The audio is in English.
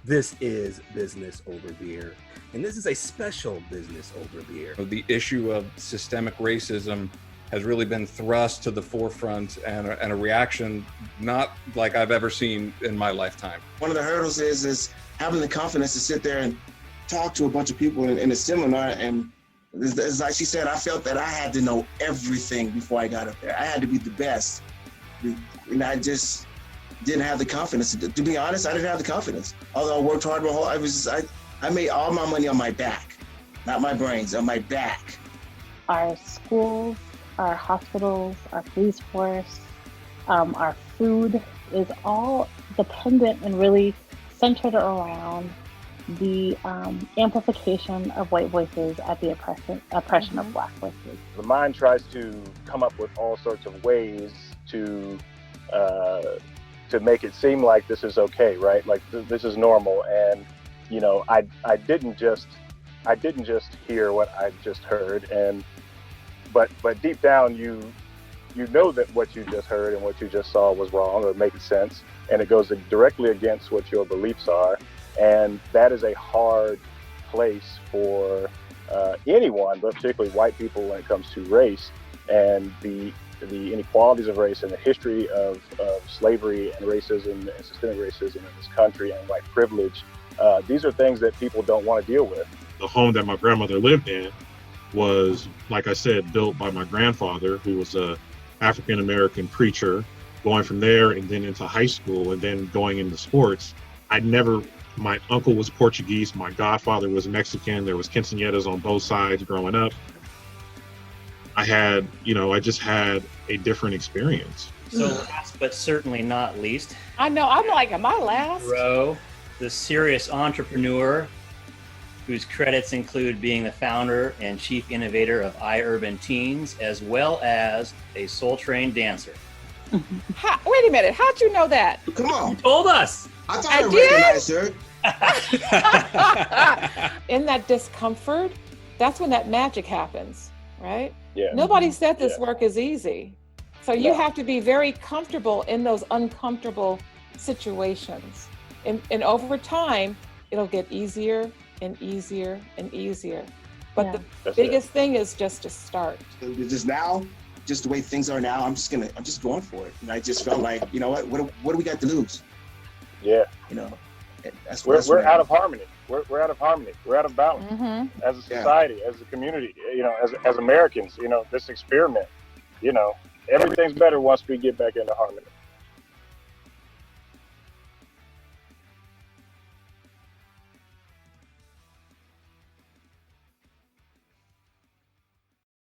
This is Business Over Beer, and this is a special Business Over Beer. The issue of systemic racism has really been thrust to the forefront, and a reaction not like I've ever seen in my lifetime. One of the hurdles is having the confidence to sit there and talk to a bunch of people in a seminar. And it's like she said, I felt that I had to know everything before I got up there. I had to be the best. And I just didn't have the confidence. To be honest, I didn't have the confidence. Although I worked hard my whole life, I made all my money on my back, not my brains, on my back. Our schools, our hospitals, our police force, our food is all dependent and really centered around the amplification of white voices at the oppression of Black voices. The mind tries to come up with all sorts of ways to make it seem like this is okay, right? Like this is normal. And you know, I didn't just hear what I just heard, but deep down you know that what you just heard and what you just saw was wrong or making sense, and it goes directly against what your beliefs are. And that is a hard place for anyone, but particularly white people, when it comes to race and the inequalities of race and the history of slavery and racism and systemic racism in this country and white privilege. These are things that people don't want to deal with. The home that my grandmother lived in was, like I said, built by my grandfather, who was a African-American preacher, going from there and then into high school and then going into sports. My uncle was Portuguese, my godfather was Mexican, there was quinceañeras on both sides growing up. I just had a different experience. So last but certainly not least, I know, I'm like, am I last? Ro, the serious entrepreneur whose credits include being the founder and chief innovator of iUrban Teens, as well as a Soul Train dancer. Wait a minute, how'd you know that? Come on. You told us. I thought I recognized her. In that discomfort, that's when that magic happens, right? Yeah. Nobody said this work is easy. So you have to be very comfortable in those uncomfortable situations. And over time, it'll get easier and easier and easier. But the biggest thing is just to start. Just now, just the way things are now, I'm just going for it. And I just felt like, you know what do we got to lose? Yeah. You know, that's we're out of harmony. We're out of harmony. We're out of balance as a society, as a community, you know, as Americans, you know, this experiment, you know, everything's better once we get back into harmony.